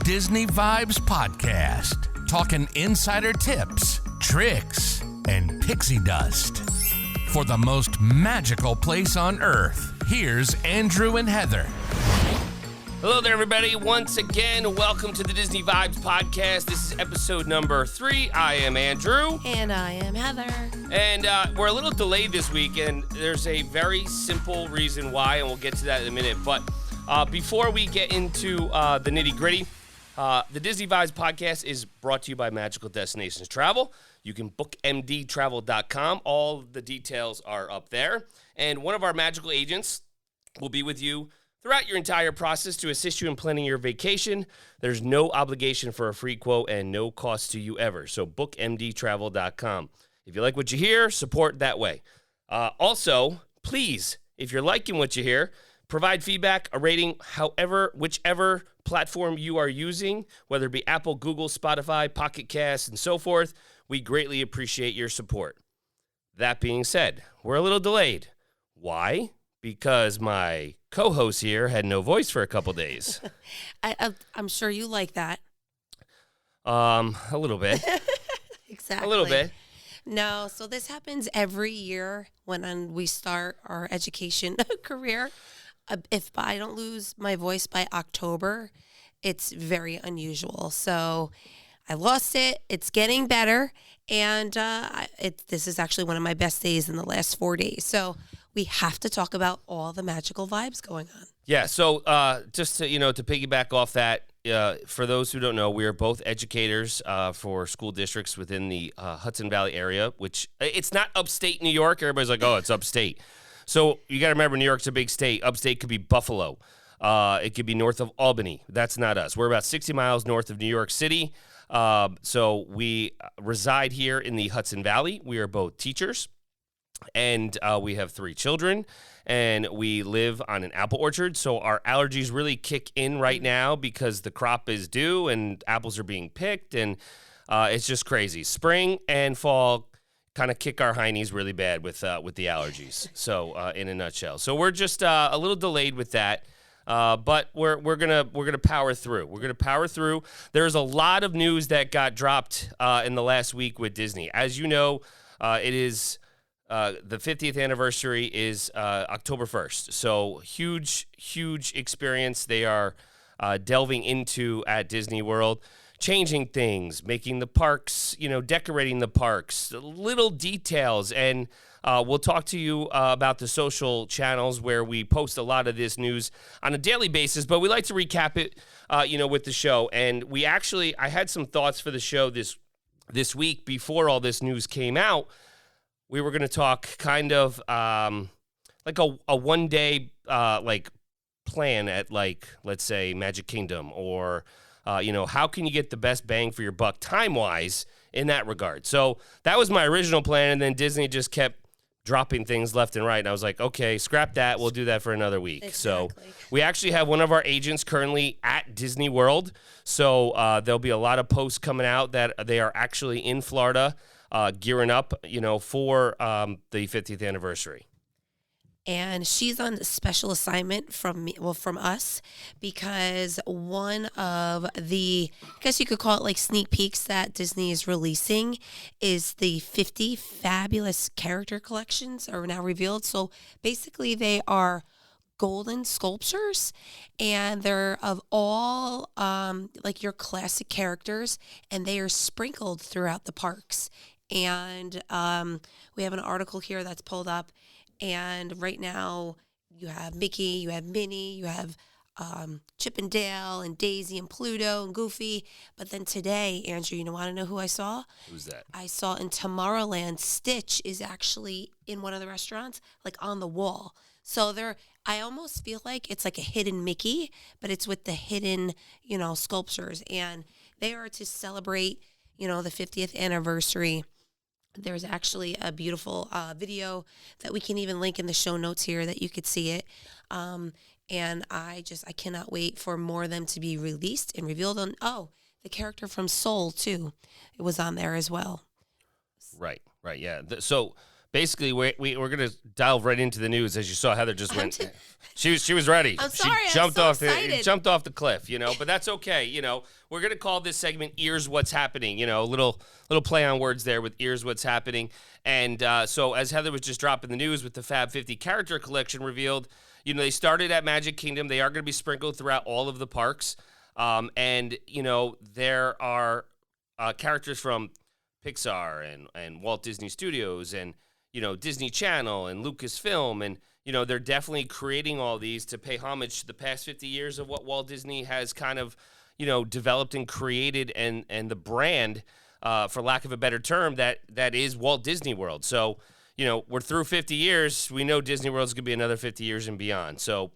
Disney Vibes Podcast, talking insider tips, tricks, and pixie dust. For the most magical place on Earth, here's Andrew and Heather. Hello there, everybody. Once again, welcome to the Disney Vibes Podcast. This is episode number 3. I am Andrew. And I am Heather. And we're a little delayed this week, and there's a very simple reason why, and we'll get to that in a minute. But before we get into the nitty-gritty, the Disney Vibes Podcast is brought to you by Magical Destinations Travel. You can book mdtravel.com. All the details are up there. And one of our magical agents will be with you throughout your entire process to assist you in planning your vacation. There's no obligation for a free quote and no cost to you ever. So book mdtravel.com. If you like what you hear, support that way. Also, please, if you're liking what you hear, provide feedback, a rating, whichever platform you are using, whether it be Apple, Google, Spotify, Pocket Cast, and so forth. We greatly appreciate your support. That being said, we're a little delayed. Why? Because my co-host here had no voice for a couple days. I'm sure you like that. A little bit. Exactly. A little bit. No, so this happens every year when we start our education career. If I don't lose my voice by October, it's very unusual. So I lost it. It's getting better. And this is actually one of my best days in the last 4 days. So we have to talk about all the magical vibes going on. Yeah, so just to piggyback off that, for those who don't know, we are both educators for school districts within the Hudson Valley area, which it's not upstate New York. Everybody's like, oh, it's upstate. So you got to remember, New York's a big state. Upstate could be Buffalo. It could be north of Albany. That's not us. We're about 60 miles north of New York City. So we reside here in the Hudson Valley. We are both teachers. And we have 3 children, and we live on an apple orchard. So our allergies really kick in right now because the crop is due and apples are being picked, and it's just crazy. Spring and fall kind of kick our hiney's really bad with the allergies. So in a nutshell, so we're just a little delayed with that. But we're gonna power through. We're gonna power through. There's a lot of news that got dropped in the last week with Disney. As you know, it is. The 50th anniversary is October 1st. So huge experience they are delving into at Disney World, changing things, making the parks, decorating the parks, little details. And we'll talk to you about the social channels where we post a lot of this news on a daily basis, but we like to recap it, with the show. And I had some thoughts for the show this week before all this news came out. We were going to talk kind of like a one-day plan at, let's say, Magic Kingdom, or, how can you get the best bang for your buck time-wise in that regard. So that was my original plan, and then Disney just kept dropping things left and right, and I was like, okay, scrap that. We'll do that for another week. Exactly. So we actually have one of our agents currently at Disney World, so there'll be a lot of posts coming out that they are actually in Florida, gearing up, for the 50th anniversary. And she's on a special assignment from us, because one of the, I guess you could call it like sneak peeks that Disney is releasing is the 50 fabulous character collections are now revealed. So basically they are golden sculptures, and they're of all like your classic characters, and they are sprinkled throughout the parks. And we have an article here that's pulled up, and right now you have Mickey, you have Minnie, you have Chip and Dale and Daisy and Pluto and Goofy. But then today, Andrew, you want to know who I saw? Who's that? I saw in Tomorrowland, Stitch is actually in one of the restaurants, like on the wall. So I almost feel like it's like a hidden Mickey, but it's with the hidden, sculptures. And they are to celebrate, the 50th anniversary. There's actually a beautiful video that we can even link in the show notes here that you could see it. And I cannot wait for more of them to be released and revealed on, the character from Soul too. It was on there as well. Right. Yeah. So basically, we're going to dive right into the news. As you saw, Heather just went. She was ready. I'm sorry. She jumped I'm so excited. jumped off the cliff, but that's okay. We're going to call this segment "Ears What's Happening." A little play on words there with "Ears What's Happening." And so, as Heather was just dropping the news with the Fab 50 character collection revealed, they started at Magic Kingdom. They are going to be sprinkled throughout all of the parks. And there are characters from Pixar and Walt Disney Studios and Disney Channel and Lucasfilm, and they're definitely creating all these to pay homage to the past 50 years of what Walt Disney has kind of developed and created, and the brand, for lack of a better term, that is Walt Disney World. So we're through 50 years. We know Disney World's going to be another 50 years and beyond. So,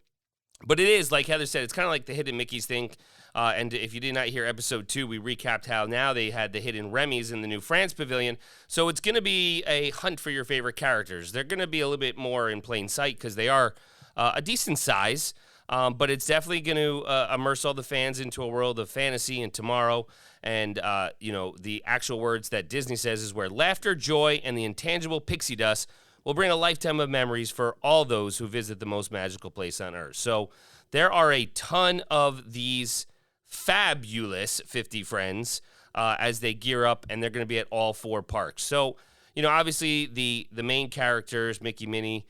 but it is, like Heather said, it's kind of like the Hidden Mickeys thing. And if you did not hear episode 2, we recapped how now they had the Hidden Remy's in the New France Pavilion. So it's going to be a hunt for your favorite characters. They're going to be a little bit more in plain sight because they are a decent size. But it's definitely going to immerse all the fans into a world of fantasy and tomorrow. And, the actual words that Disney says is where laughter, joy, and the intangible pixie dust will bring a lifetime of memories for all those who visit the most magical place on earth. So there are a ton of these fabulous 50 friends as they gear up, and they're going to be at all 4 parks. So, obviously the main characters, Mickey, Minnie,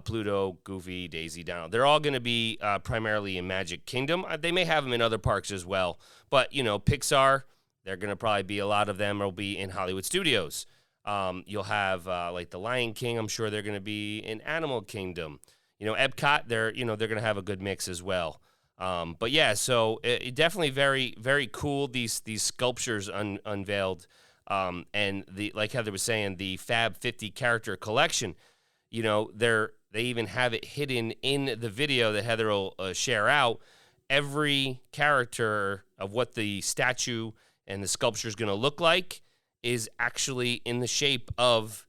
Pluto, Goofy, Daisy, Donald, they're all going to be primarily in Magic Kingdom. They may have them in other parks as well, but, Pixar, they're going to probably be, a lot of them will be in Hollywood Studios. You'll have like the Lion King. I'm sure they're going to be in Animal Kingdom. Epcot, they're going to have a good mix as well. But yeah, so it definitely very, very cool. These sculptures unveiled, and like Heather was saying, the Fab 50 character collection. They even have it hidden in the video that Heather will share out. Every character of what the statue and the sculpture is going to look like is actually in the shape of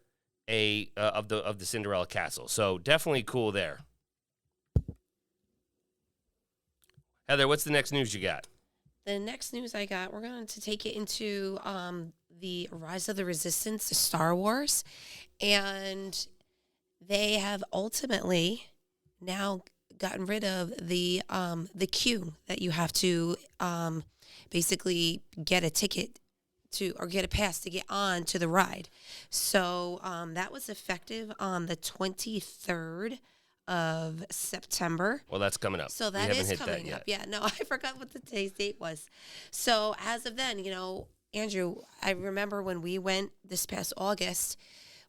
of the Cinderella castle. So definitely cool there. Heather, what's the next news you got? The next news I got, we're going to take it into the Rise of the Resistance, Star Wars, and they have ultimately now gotten rid of the queue that you have to basically get a ticket to, or get a pass to get on to the ride. So that was effective on the 23rd of September. Well, that's coming up. So that is coming up. Yeah, no, I forgot what the today's date was. So as of then, Andrew, I remember when we went this past August,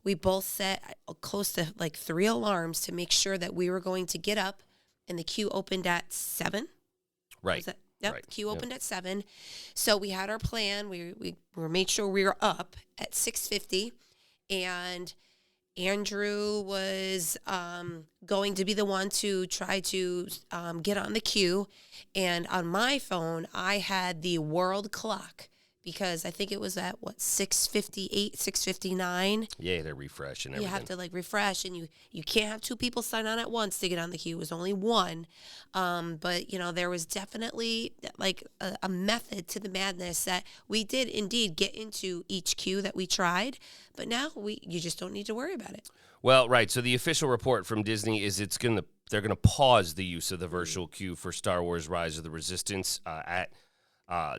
we both set close to like 3 alarms to make sure that we were going to get up, and the queue opened at 7. Right. Yep, right. Queue opened at 7. So we had our plan. We made sure we were up at 6:50, and Andrew was going to be the one to try to get on the queue. And on my phone, I had the world clock, because I think it was at, 6:58, 6:59. Yeah, they refresh and everything. You have to, refresh, and you can't have 2 people sign on at once to get on the queue. It was only 1. But, there was definitely, a method to the madness that we did indeed get into each queue that we tried. But now you just don't need to worry about it. Well, right. So the official report from Disney is they're going to pause the use of the virtual queue for Star Wars Rise of the Resistance at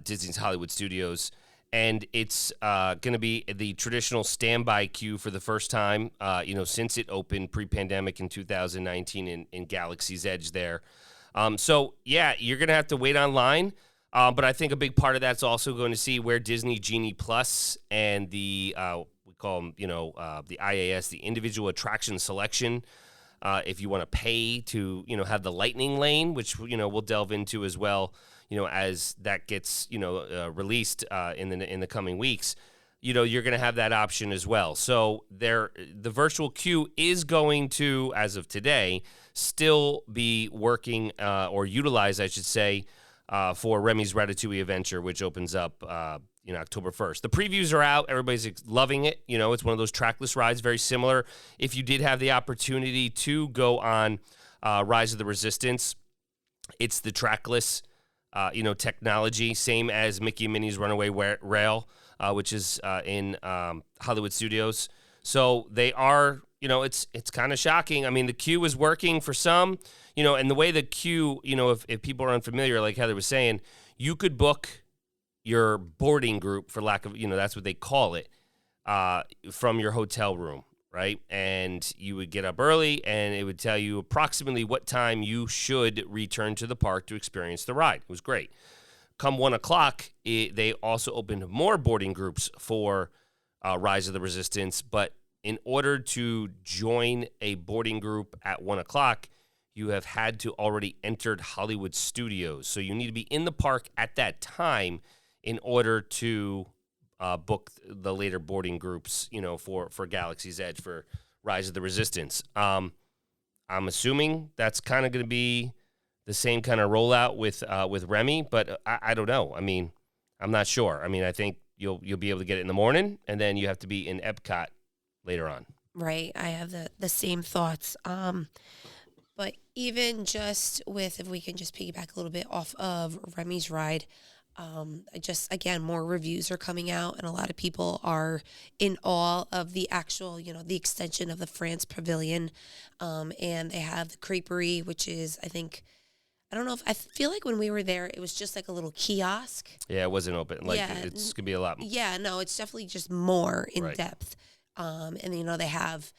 Disney's Hollywood Studios, and it's going to be the traditional standby queue for the first time, since it opened pre-pandemic in 2019 in Galaxy's Edge there. So, yeah, you're going to have to wait online, but I think a big part of that's also going to see where Disney Genie Plus and the, we call them, the IAS, the Individual Attraction Selection, if you want to pay to, have the Lightning Lane, which, we'll delve into as well, as that gets, released in the coming weeks, you're going to have that option as well. So the virtual queue is going to, as of today, still be working or utilized, I should say, for Remy's Ratatouille Adventure, which opens up, October 1st. The previews are out. Everybody's loving it. It's one of those trackless rides, very similar. If you did have the opportunity to go on Rise of the Resistance, it's the trackless technology, same as Mickey and Minnie's Runaway Rail, which is in Hollywood Studios. So they are it's kind of shocking. I mean, the queue is working for some, and the way the queue, if people are unfamiliar, like Heather was saying, you could book your boarding group, for lack of, that's what they call it, from your hotel room, right? And you would get up early, and it would tell you approximately what time you should return to the park to experience the ride. It was great. Come 1 o'clock, they also opened more boarding groups for Rise of the Resistance, but in order to join a boarding group at 1 o'clock, you have had to already entered Hollywood Studios. So you need to be in the park at that time in order to book the later boarding groups, for Galaxy's Edge, for Rise of the Resistance. I'm assuming that's kind of going to be the same kind of rollout with Remy, but I don't know. I mean, I'm not sure. I mean, I think you'll be able to get it in the morning, and then you have to be in Epcot later on. Right. I have the same thoughts. But even just if we can just piggyback a little bit off of Remy's ride, again, more reviews are coming out, and a lot of people are in awe of the actual, the extension of the France Pavilion. And they have the creperie, which is, I don't know I feel like when we were there, it was just like a little kiosk. Yeah, it wasn't open. It's going to be a lot. Yeah, no, it's definitely just more in right. depth. And, they have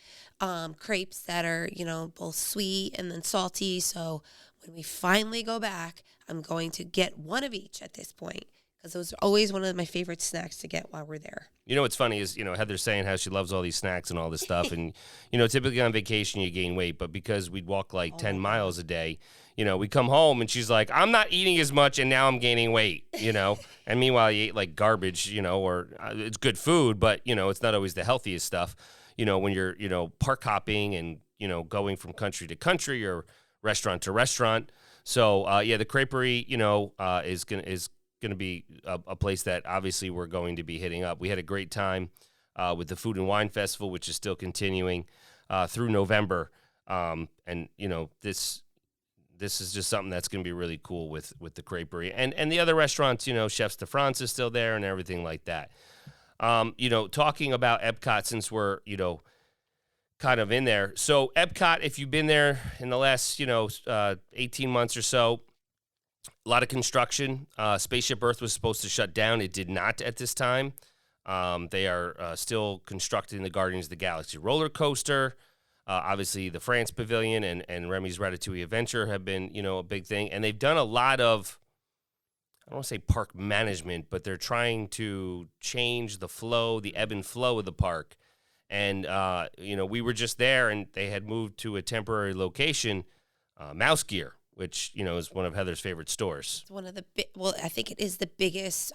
crepes that are, both sweet and then salty. So when we finally go back, I'm going to get one of each at this point, because those are always one of my favorite snacks to get while we're there. What's funny is, Heather's saying how she loves all these snacks and all this stuff. And, typically on vacation you gain weight, but because we'd walk 10 miles a day, we come home and she's like, I'm not eating as much and now I'm gaining weight, And meanwhile, you ate garbage, or it's good food, but, it's not always the healthiest stuff, when you're, park hopping and, going from country to country or restaurant to restaurant. So, the creperie, is going to be a place that obviously we're going to be hitting up. We had a great time with the Food and Wine Festival, which is still continuing through November. And, this is just something that's going to be really cool with the creperie. And the other restaurants, Chefs de France is still there and everything like that. Talking about Epcot, since we're, kind of in there. So Epcot, if you've been there in the last, 18 months or so, a lot of construction. Spaceship Earth was supposed to shut down. It did not at this time. They are still constructing the Guardians of the Galaxy roller coaster. Obviously, the France Pavilion and Remy's Ratatouille Adventure have been, a big thing. And they've done a lot of, I don't want to say park management, but they're trying to change the flow, the ebb and flow of the park. And, we were just there, and they had moved to a temporary location, Mouse Gear, which, is one of Heather's favorite stores. It's one of the I think it is the biggest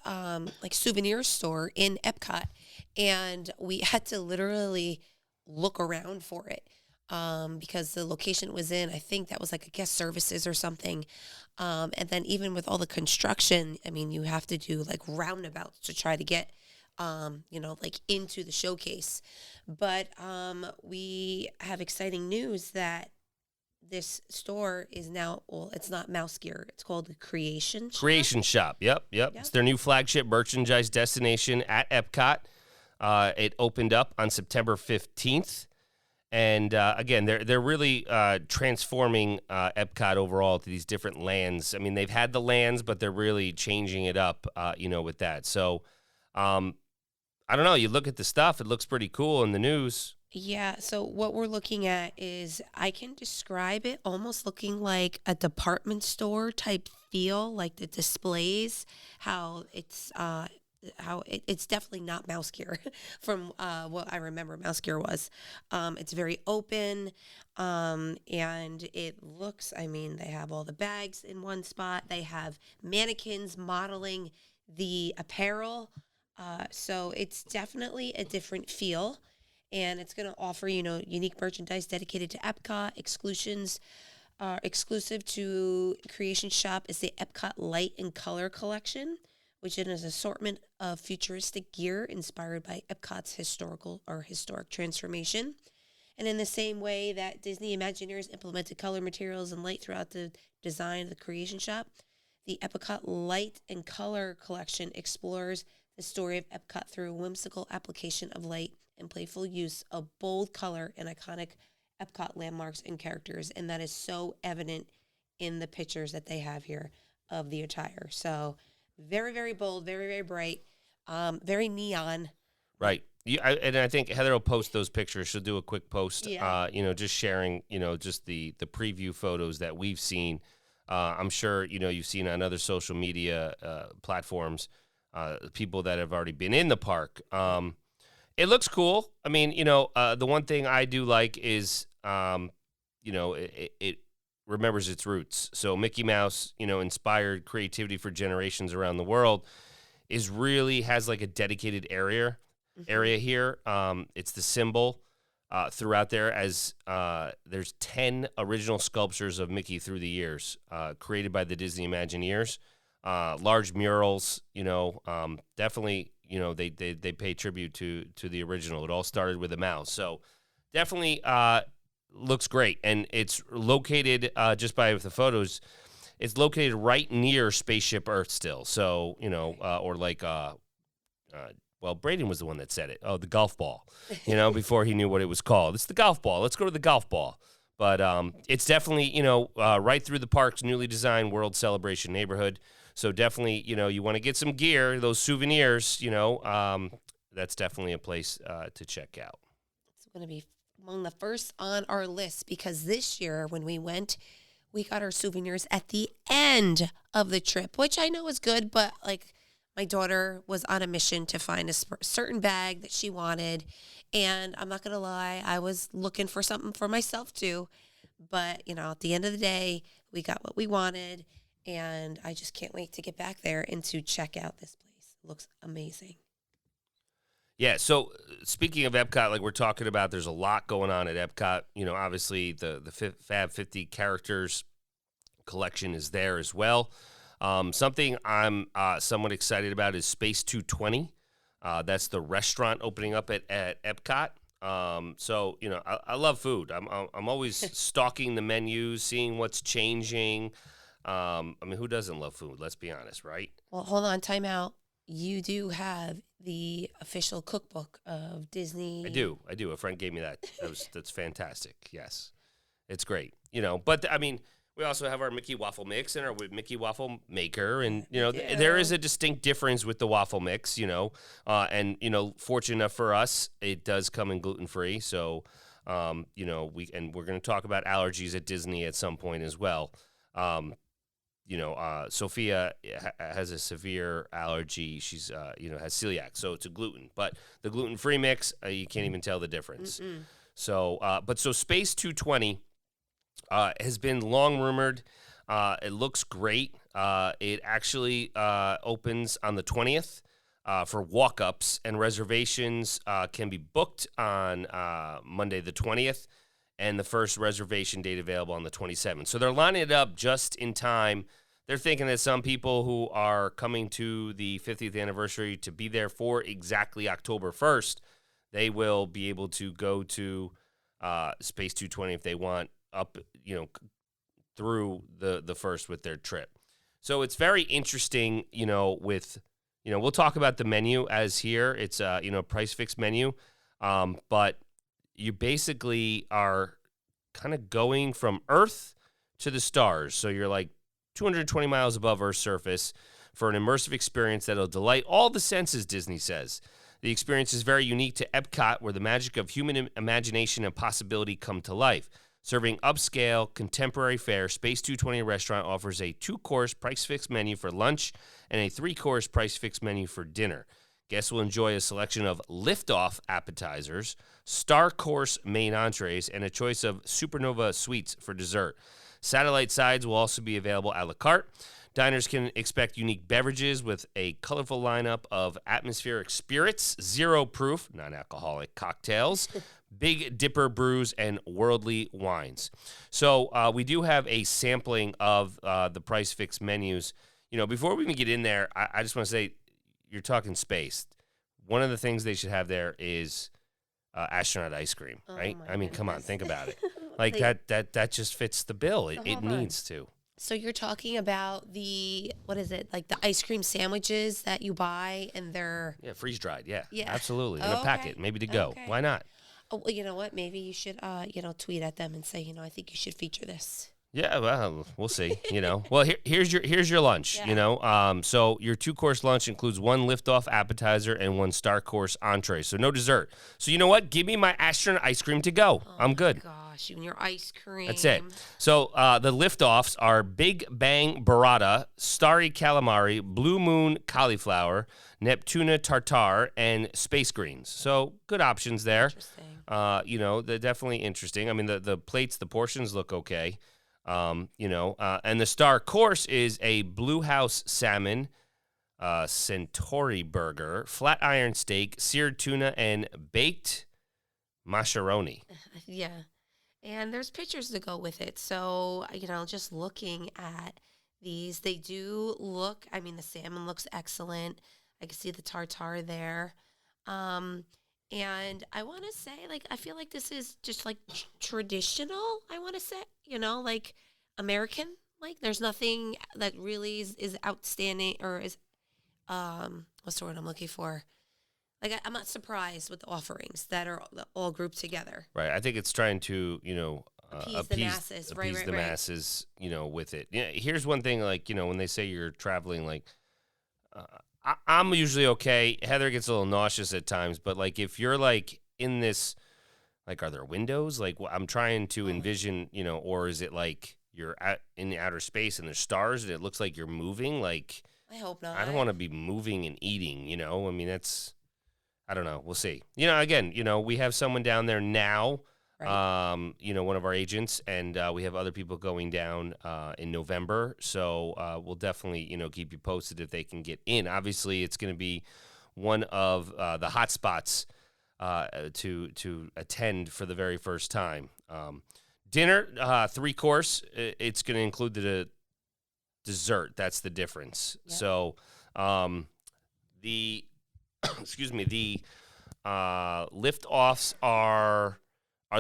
souvenir store in Epcot, and we had to literally look around for it because the location it was in, I think that was a guest services or something, and then even with all the construction, I mean, you have to do roundabouts to try to get into the showcase. But we have exciting news that this store is now, it's not Mouse Gear. It's called the Creation Shop. Creation Shop. Yep. It's their new flagship merchandise destination at Epcot. It opened up on September 15th. And again, they're really transforming Epcot overall to these different lands. I mean, they've had the lands, but they're really changing it up, with that. So, I don't know. You look at the stuff, it looks pretty cool in the news. Yeah, so what we're looking at is, I can describe it almost looking like a department store type feel, like the displays, how it's definitely not Mouse Gear from what I remember Mouse Gear was. It's very open, and it looks, they have all the bags in one spot. They have mannequins modeling the apparel. So it's definitely a different feel, and it's going to offer, unique merchandise dedicated to Epcot. Exclusive to Creation Shop is the Epcot Light and Color Collection, which is an assortment of futuristic gear inspired by Epcot's historic transformation. And in the same way that Disney Imagineers implemented color materials and light throughout the design of the Creation Shop, the Epcot Light and Color Collection explores the story of Epcot through a whimsical application of light and playful use of bold color and iconic Epcot landmarks and characters, and that is so evident in the pictures that they have here of the attire. So very, very bold, very, very bright, very neon. Right. And I think Heather will post those pictures. She'll do a quick post, Yeah. just sharing, just the preview photos that we've seen. I'm sure, you've seen on other social media platforms, people that have already been in the park. It looks cool. I mean, the one thing I do like is, it remembers its roots. So Mickey Mouse, inspired creativity for generations around the world, has like a dedicated area here. It's the symbol throughout there, as there's 10 original sculptures of Mickey through the years, created by the Disney Imagineers. Large murals, definitely, they pay tribute to the original. It all started with a mouse. So definitely looks great. And it's located, just by the photos, it's located right near Spaceship Earth still. So, well, Braden was the one that said it. Oh, the golf ball, before he knew what it was called. It's the golf ball. Let's go to the golf ball. But it's definitely, right through the park's newly designed World Celebration neighborhood. So definitely, you want to get some gear, those souvenirs, that's definitely a place to check out. It's going to be among the first on our list, because this year when we went, we got our souvenirs at the end of the trip, which I know is good, but like my daughter was on a mission to find a certain bag that she wanted. And I'm not going to lie, I was looking for something for myself too. But, at the end of the day, we got what we wanted. And I just can't wait to get back there and to check out this place. It looks amazing. Yeah, so speaking of Epcot, like we're talking about, there's a lot going on at Epcot. Obviously the Fab 50 characters collection is there as well. Something I'm somewhat excited about is Space 220. That's the restaurant opening up at Epcot. So I love food. I'm always stalking the menus, seeing what's changing. Who doesn't love food? Let's be honest, right? Well, hold on, time out. You do have the official cookbook of Disney. I do. A friend gave me that. That's fantastic. Yes, it's great. But we also have our Mickey waffle mix and our Mickey waffle maker, and there is a distinct difference with the waffle mix. And fortunate enough for us, it does come in gluten free. So, we're going to talk about allergies at Disney at some point as well. Sophia has a severe allergy. She's, has celiac, so it's a gluten. But the gluten-free mix, you can't even tell the difference. Mm-mm. So Space 220 has been long rumored. It looks great. It actually opens on the 20th for walk-ups, and reservations can be booked on Monday the 20th. And the first reservation date available on the 27th. So they're lining it up just in time. They're thinking that some people who are coming to the 50th anniversary to be there for exactly October 1st, they will be able to go to Space 220 if they want up, through the first with their trip. So it's very interesting, with, we'll talk about the menu as here. It's, price fixed menu, but you basically are kind of going from Earth to the stars. So you're like 220 miles above Earth's surface for an immersive experience that'll delight all the senses, Disney says. The experience is very unique to Epcot, where the magic of human imagination and possibility come to life. Serving upscale, contemporary fare, Space 220 restaurant offers a 2-course price-fixed menu for lunch and a 3-course price-fixed menu for dinner. Guests will enjoy a selection of lift-off appetizers, star course main entrees, and a choice of supernova sweets for dessert. Satellite sides will also be available a la carte. Diners can expect unique beverages with a colorful lineup of atmospheric spirits, zero-proof, non-alcoholic cocktails, Big Dipper brews, and worldly wines. So we do have a sampling of the price-fixed menus. Before we even get in there, I just want to say, you're talking space. One of the things they should have there is astronaut ice cream, right? Come on, think about it. Like that just fits the bill. It needs to. So you're talking about what is it, like the ice cream sandwiches that you buy and they're... Yeah, freeze dried. Yeah, Yeah. absolutely. In Oh, a packet, okay. maybe to go. Okay. Why not? Oh, well, you know what? Maybe you should, tweet at them and say, I think you should feature this. Yeah, well, we'll see. Well, here's your lunch. Yeah. So your 2-course lunch includes 1 liftoff appetizer and 1 star course entree. So no dessert. So you know what? Give me my astronaut ice cream to go. I'm good. Gosh, you and your ice cream. That's it. So the liftoffs are Big Bang Burrata, Starry Calamari, Blue Moon Cauliflower, Neptuna Tartare, and Space Greens. So good options there. Interesting. They're definitely interesting. I mean, the plates, the portions look okay. And the star course is a Blue House salmon, Centauri burger, flat iron steak, seared tuna, and baked macaroni. Yeah. And there's pictures to go with it. So, just looking at these, they do look, the salmon looks excellent. I can see the tartare there. And I want to say, I feel like this is just traditional, I want to say, like American. There's nothing that really is outstanding or is, what's the word I'm looking for? I'm not surprised with the offerings that are all grouped together. Right. I think it's trying to, Appease the masses. Appease the masses, with it. Yeah. Here's one thing, when they say you're traveling, I'm usually okay. Heather gets a little nauseous at times, but if you're in this, are there windows? I'm trying to envision, or is it you're in the outer space and there's stars and it looks like you're moving? I hope not. I don't want to be moving and eating, that's, I don't know. We'll see. Again, we have someone down there now, Right. One of our agents, and we have other people going down in November. So we'll definitely, keep you posted if they can get in. Obviously, it's going to be one of the hot spots to attend for the very first time. Dinner, 3-course. It's going to include the dessert. That's the difference. Yep. So the the lift-offs are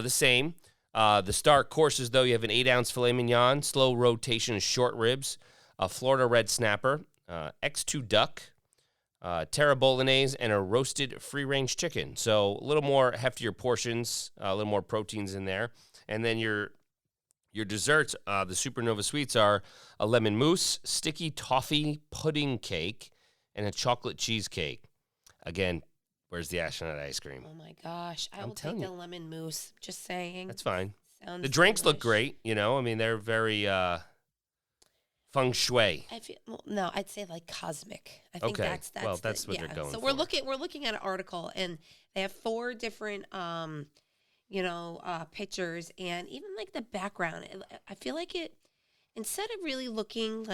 the same. The star courses, though, you have an 8-ounce filet mignon, slow rotation short ribs, a Florida red snapper, X2 duck, terra bolognese, and a roasted free-range chicken. So a little more heftier portions, a little more proteins in there. And then your desserts, the Supernova Sweets, are a lemon mousse, sticky toffee pudding cake, and a chocolate cheesecake. Again, where's the astronaut ice cream? Oh my gosh. I will take the lemon mousse. Just saying. That's fine. Sounds the drinks look delish. great, they're very feng shui. I'd say cosmic. I think Okay. that's Well, that's what they're going so for. we're looking at an article and they have 4 different pictures, and even the background. I feel like it, instead of really looking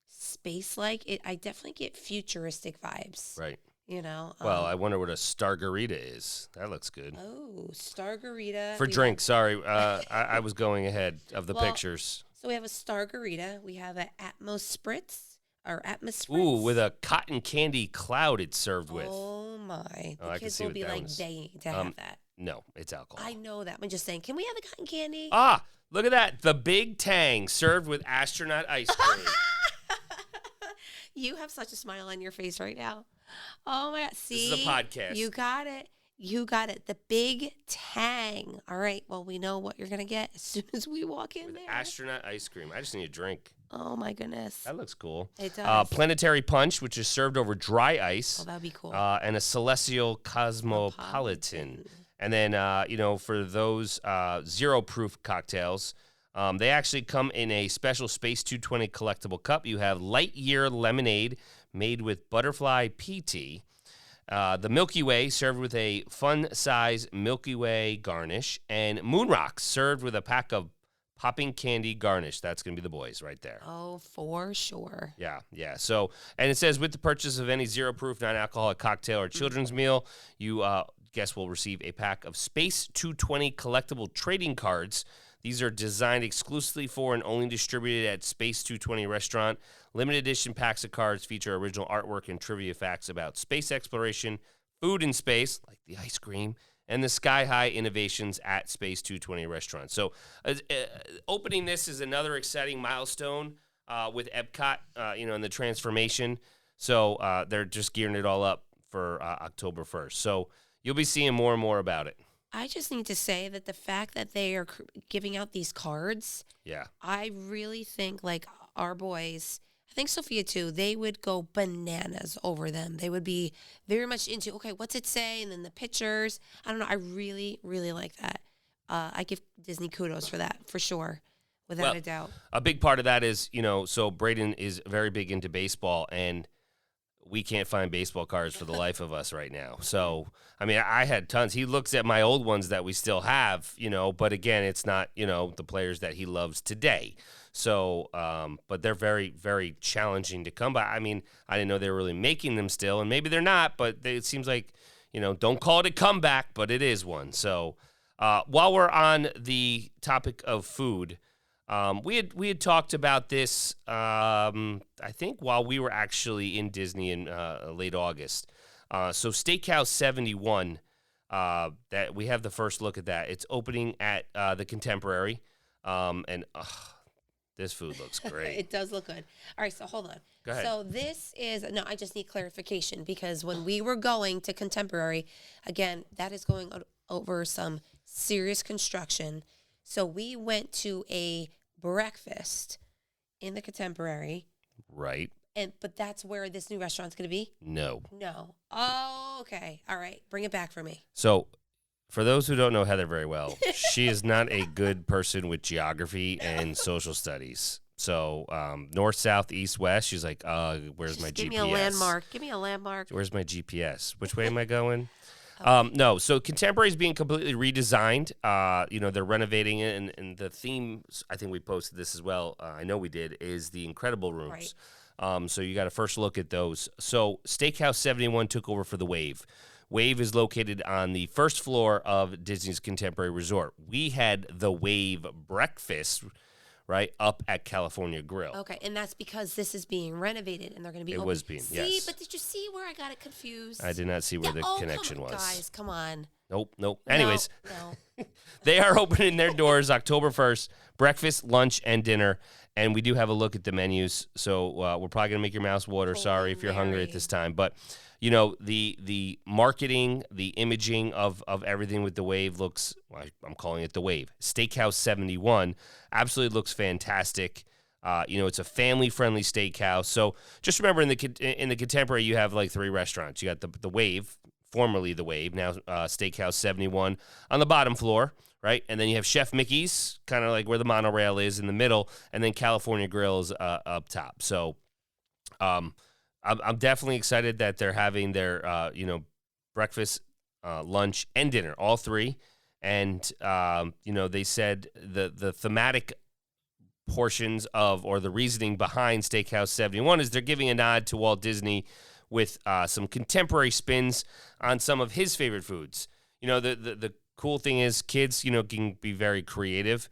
space-like, I definitely get futuristic vibes. Right. Well, I wonder what a Stargarita is. That looks good. Oh, Stargarita. For drinks, sorry. I was going ahead of the pictures. So we have a Stargarita. We have an Atmos Spritz, or Atmos Spritz. Ooh, with a cotton candy cloud it's served with. Oh, my. Oh, I The can kids see will what be that one is. dying to have that. No, it's alcohol. I know that. I'm just saying, can we have the cotton candy? Ah, look at that. The Big Tang served with astronaut ice cream. You have such a smile on your face right now. Oh my God. See? This is a podcast. You got it. You got it. The Big Tang. All right. Well, we know what you're going to get as soon as we walk in With there. astronaut ice cream. I just need a drink. Oh my goodness. That looks cool. It does. Planetary Punch, which is served over dry ice. Oh, that'd be cool. And a Celestial Cosmopolitan. And then, for those zero-proof cocktails, they actually come in a special Space 220 collectible cup. You have Lightyear Lemonade made with butterfly PT. The Milky Way served with a fun-size Milky Way garnish. And Moon Rocks served with a pack of popping candy garnish. That's going to be the boys right there. Oh, for sure. Yeah. So, and it says with the purchase of any zero-proof non-alcoholic cocktail or children's meal, you guests will receive a pack of Space 220 collectible trading cards. These are designed exclusively for and only distributed at Space 220 Restaurant. Limited edition packs of cards feature original artwork and trivia facts about space exploration, food in space, like the ice cream, and the Sky High Innovations at Space 220 restaurant. So opening this is another exciting milestone with Epcot, and the transformation. So they're just gearing it all up for October 1st. So you'll be seeing more and more about it. I just need to say that the fact that they are giving out these cards, Yeah, I really think like our boys, I think Sophia too, they would go bananas over them. They would be very much into, okay, what's it say? And then the pictures. I don't know. I really, really like that. I give Disney kudos for that, for sure, without a doubt. A big part of that is, so Braden is very big into baseball, and we can't find baseball cards for the life of us right now. So, I mean, I had tons. He looks at my old ones that we still have, but again, it's not, the players that he loves today. So, but they're very, very challenging to come by. I mean, I didn't know they were really making them still, and maybe they're not, but it seems like, don't call it a comeback, but it is one. So, while we're on the topic of food, we had talked about this, I think, while we were actually in Disney in late August. So Steakhouse 71, that we have the first look at that. It's opening at the Contemporary, and this food looks great. It does look good. All right, so hold on. Go ahead. So I just need clarification because when we were going to Contemporary, again, that is going over some serious construction. So we went to a breakfast in the Contemporary. Right. But that's where this new restaurant's going to be? No. Oh, okay. All right. Bring it back for me. So for those who don't know Heather very well, she is not a good person with geography and social studies. So north, south, east, west, she's like, where's my GPS? Give me a landmark. Give me a landmark. Where's my GPS? Which way am I going? No, so Contemporary is being completely redesigned. They're renovating it, and the theme, I think we posted this as well, I know we did, is the Incredible Rooms. Right. So you got a first look at those. So Steakhouse 71 took over for the Wave. Wave is located on the first floor of Disney's Contemporary Resort. We had the Wave breakfast, right, up at California Grill. Okay, and that's because this is being renovated, and they're going to be open. Was being, yes. But did you see where I got it confused? I did not see where the connection was. Guys, come on. Nope. Anyways, no. They are opening their doors October 1st, breakfast, lunch, and dinner. And we do have a look at the menus. So we're probably going to make your mouth water. Sorry if you're hungry at this time. But, the marketing, the imaging of everything with the Wave looks, I'm calling it the Wave. Steakhouse 71 absolutely looks fantastic. It's a family-friendly steakhouse. So just remember, in the Contemporary, you have like 3 restaurants. You got the Wave, formerly the Wave, now Steakhouse 71 on the bottom floor, right? And then you have Chef Mickey's, kind of like where the monorail is in the middle, and then California Grill is up top. So I'm definitely excited that they're having their, breakfast, lunch, and dinner, all 3. And, they said the thematic portions of, or the reasoning behind Steakhouse 71 is they're giving a nod to Walt Disney with some contemporary spins on some of his favorite foods. The cool thing is kids, can be very creative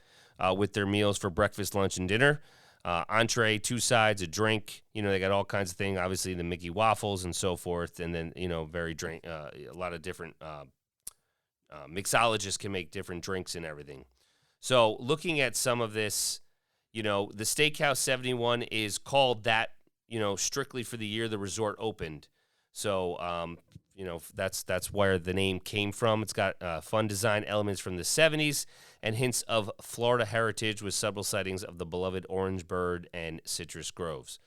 with their meals for breakfast, lunch, and dinner. Entree, 2 sides, a drink. They got all kinds of things. Obviously, the Mickey waffles and so forth. And then, a lot of different mixologists can make different drinks and everything. So looking at some of this, the Steakhouse 71 is called that, strictly for the year the resort opened. So, that's where the name came from. It's got fun design elements from the 70s and hints of Florida heritage with subtle sightings of the beloved orange bird and citrus groves.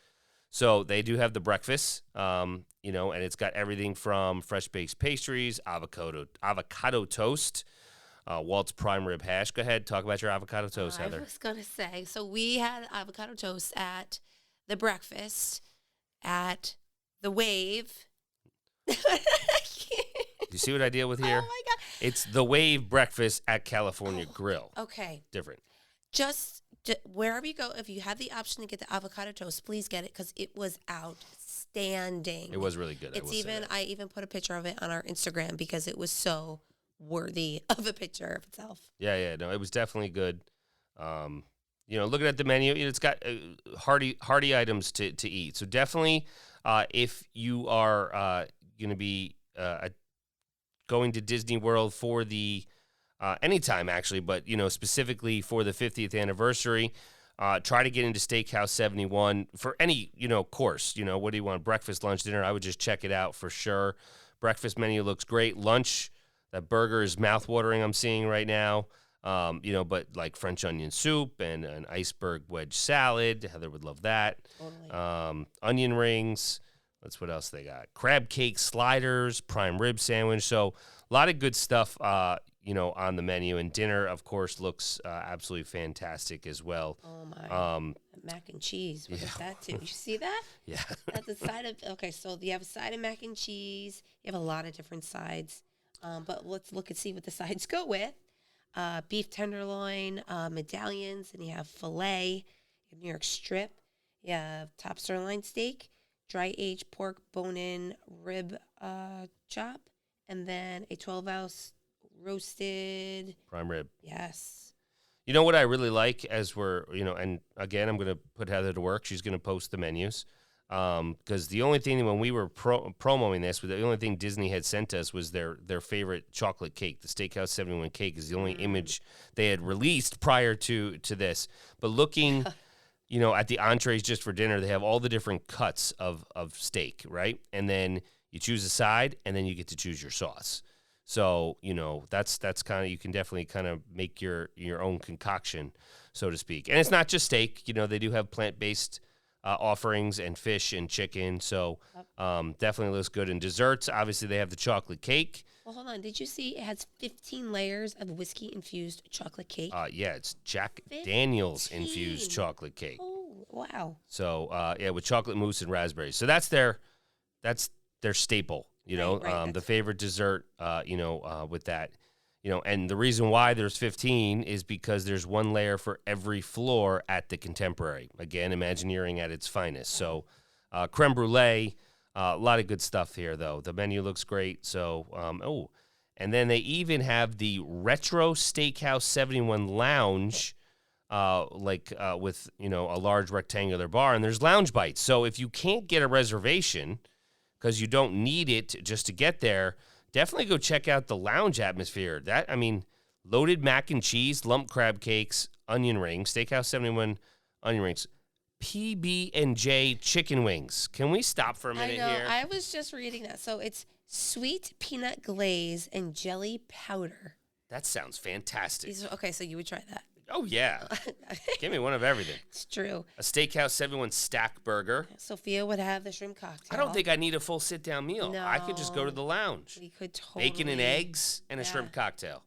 So they do have the breakfast, and it's got everything from fresh baked pastries, avocado toast, Walt's prime rib hash. Go ahead, talk about your avocado toast, Heather. I was going to say, so we had avocado toast at the breakfast at the Wave. Do you see what I deal with here? Oh, my God. It's the Wave breakfast at California Grill. Okay. Different. Just wherever you go, if you have the option to get the avocado toast, please get it because it was outstanding. It was really good. I even put a picture of it on our Instagram because it was so worthy of a picture of itself. Yeah. No, it was definitely good. Looking at the menu, it's got hearty items to eat. So definitely, if you are going to be going to Disney World for the anytime actually, but specifically for the 50th anniversary, try to get into Steakhouse 71 for any course. What do you want? Breakfast, lunch, dinner? I would just check it out for sure. Breakfast menu looks great. Lunch, that burger is mouthwatering. I'm seeing right now. But like French onion soup and an iceberg wedge salad. Heather would love that. Totally. Onion rings. That's what else they got. Crab cake sliders, prime rib sandwich. So a lot of good stuff, on the menu. And dinner, of course, looks absolutely fantastic as well. Oh, my. Mac and cheese. What is that, too? You see that? Yeah. That's a side of, okay, so you have a side of mac and cheese. You have a lot of different sides. But let's look and see what the sides go with. Beef tenderloin, medallions, and you have filet, you have New York strip, you have top sirloin steak, dry aged pork bone-in rib chop, and then a 12-ounce roasted prime rib. Yes. You know what I really like as we're, and again, I'm going to put Heather to work. She's going to post the menus. Because the only thing when we were promoting this, the only thing Disney had sent us was their favorite chocolate cake. The Steakhouse 71 cake is the only image they had released prior to this. But looking, at the entrees just for dinner, they have all the different cuts of steak, right? And then you choose a side, and then you get to choose your sauce. So that's kind of, you can definitely kind of make your own concoction, so to speak. And it's not just steak. They do have plant-based offerings and fish and chicken, so definitely looks good. And desserts, obviously they have the chocolate cake. Well, hold on. Did you see it has 15 layers of whiskey-infused chocolate cake? Yeah, it's Jack Daniel's infused chocolate cake. Oh, wow. So, with chocolate mousse and raspberries. So that's their staple, Right, the favorite dessert, with that. And the reason why there's 15 is because there's one layer for every floor at the Contemporary. Again, Imagineering at its finest. So, creme brulee, a lot of good stuff here, though. The menu looks great. So, and then they even have the Retro Steakhouse 71 Lounge, with, a large rectangular bar, and there's lounge bites. So if you can't get a reservation because you don't need it just to get there, definitely go check out the lounge atmosphere. Loaded mac and cheese, lump crab cakes, onion rings, Steakhouse 71 onion rings, PB&J chicken wings. Can we stop for a minute here? I was just reading that. So it's sweet peanut glaze and jelly powder. That sounds fantastic. Okay, so you would try that. Oh, yeah. Give me one of everything. It's true. A Steakhouse 71 stack burger. Sophia would have the shrimp cocktail. I don't think I need a full sit-down meal. No. I could just go to the lounge. We could totally. Bacon and eggs and a shrimp cocktail.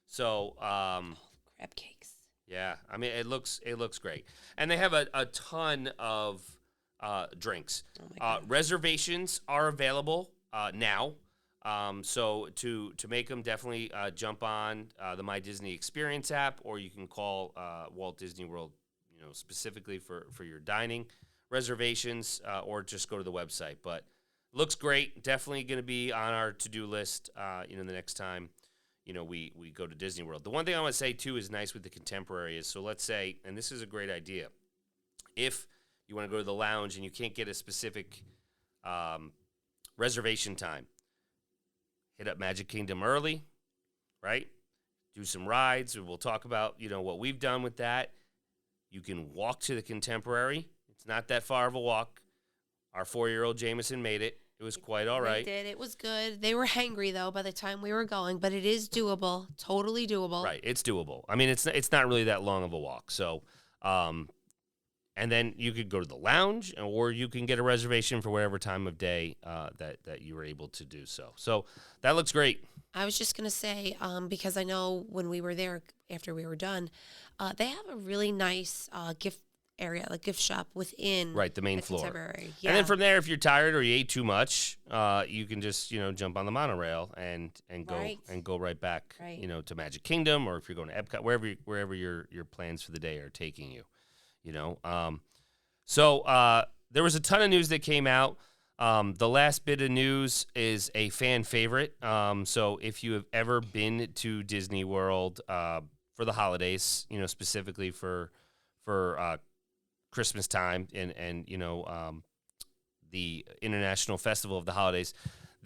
So, crab cakes. Yeah, it looks great. And they have a ton of drinks. Oh my God. Reservations are available now. So to make them, definitely jump on the My Disney Experience app, or you can call Walt Disney World, specifically for your dining reservations, or just go to the website. But looks great. Definitely going to be on our to-do list, the next time, we go to Disney World. The one thing I want to say, too, is nice with the Contemporary is, so let's say, and this is a great idea, if you want to go to the lounge and you can't get a specific reservation time, hit up Magic Kingdom early, right? Do some rides. We'll talk about, what we've done with that. You can walk to the Contemporary. It's not that far of a walk. Our 4-year-old Jameson made it. It was quite all right. They did. It was good. They were hangry, though, by the time we were going, but it is doable. Totally doable. Right. It's doable. It's not really that long of a walk. So, and then you could go to the lounge, or you can get a reservation for whatever time of day that you were able to do so. So that looks great. I was just going to say, because I know when we were there after we were done, they have a really nice gift area, like gift shop within the main floor. Contemporary. Yeah. And then from there, if you're tired or you ate too much, you can just jump on the monorail and go right back to Magic Kingdom, or if you're going to Epcot, wherever your plans for the day are taking you. So there was a ton of news that came out. The last bit of news is a fan favorite. So if you have ever been to Disney World for the holidays, specifically for Christmas time and the International Festival of the Holidays,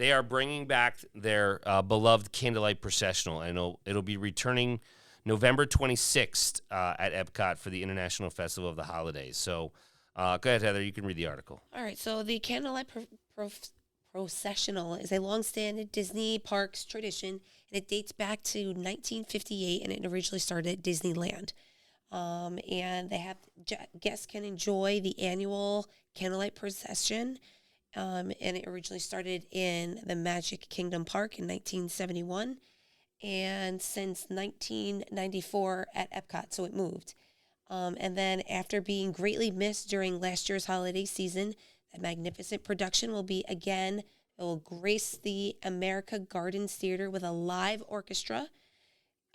they are bringing back their beloved Candlelight Processional, and it'll be returning November 26th at Epcot for the International Festival of the Holidays. So go ahead, Heather. You can read the article. All right. So the Candlelight Processional is a long-standing Disney parks tradition, and it dates back to 1958, and it originally started at Disneyland. And they have guests can enjoy the annual Candlelight Procession, and it originally started in the Magic Kingdom Park in 1971, and since 1994 at Epcot, so it moved. And then after being greatly missed during last year's holiday season, the magnificent production it will grace the America Gardens Theater with a live orchestra,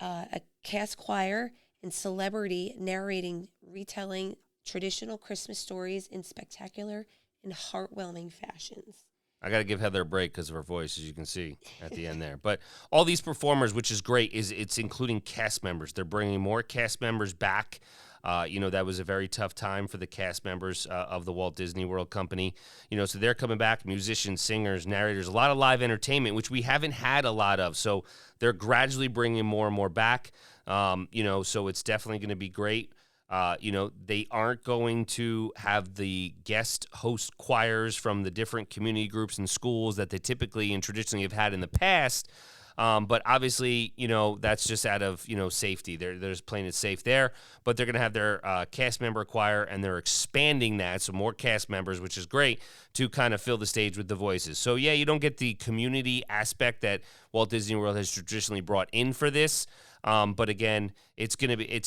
a cast choir, and celebrity narrating, retelling traditional Christmas stories in spectacular and heartwarming fashions. I got to give Heather a break because of her voice, as you can see at the end there. But all these performers, which is great, it's including cast members. They're bringing more cast members back. That was a very tough time for the cast members of the Walt Disney World Company. So they're coming back, musicians, singers, narrators, a lot of live entertainment, which we haven't had a lot of. So they're gradually bringing more and more back. So it's definitely going to be great. They aren't going to have the guest host choirs from the different community groups and schools that they typically and traditionally have had in the past. But obviously, that's just out of, safety. They're just playing it safe there. But they're going to have their cast member choir, and they're expanding that, so more cast members, which is great, to kind of fill the stage with the voices. So, yeah, you don't get the community aspect that Walt Disney World has traditionally brought in for this. But again, it's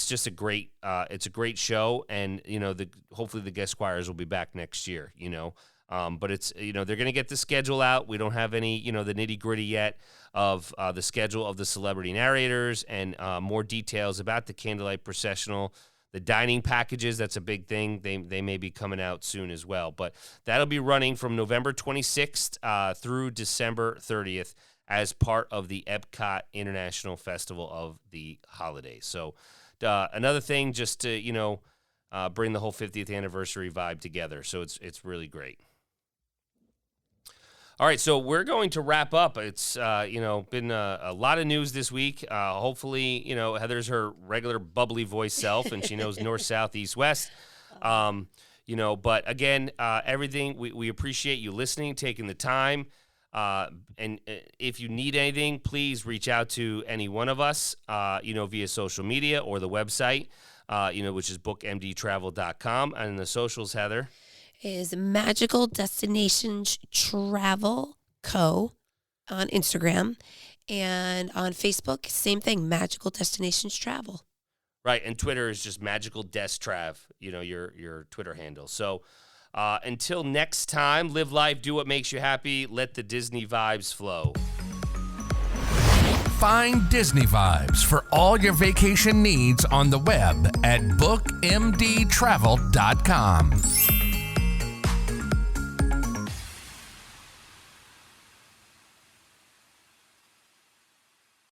just a great show, and hopefully the guest choirs will be back next year. But it's they're going to get the schedule out. We don't have any the nitty gritty yet of the schedule of the celebrity narrators and more details about the Candlelight Processional. The dining packages, that's a big thing. They may be coming out soon as well. But that'll be running from November 26th through December 30th. As part of the Epcot International Festival of the Holidays. So another thing just to, bring the whole 50th anniversary vibe together. So it's really great. All right, so we're going to wrap up. It's, been a lot of news this week. Hopefully, Heather's her regular bubbly voice self, and she knows north, south, east, west. But again, everything, we appreciate you listening, taking the time. And if you need anything, please reach out to any one of us, via social media or the website, which is bookmdtravel.com. And the socials, Heather? Is Magical Destinations Travel Co. on Instagram. And on Facebook, same thing, Magical Destinations Travel. Right, and Twitter is just Magical Dest Trav, your Twitter handle. So until next time, live life, do what makes you happy, let the Disney vibes flow. Find Disney vibes for all your vacation needs on the web at bookmdtravel.com.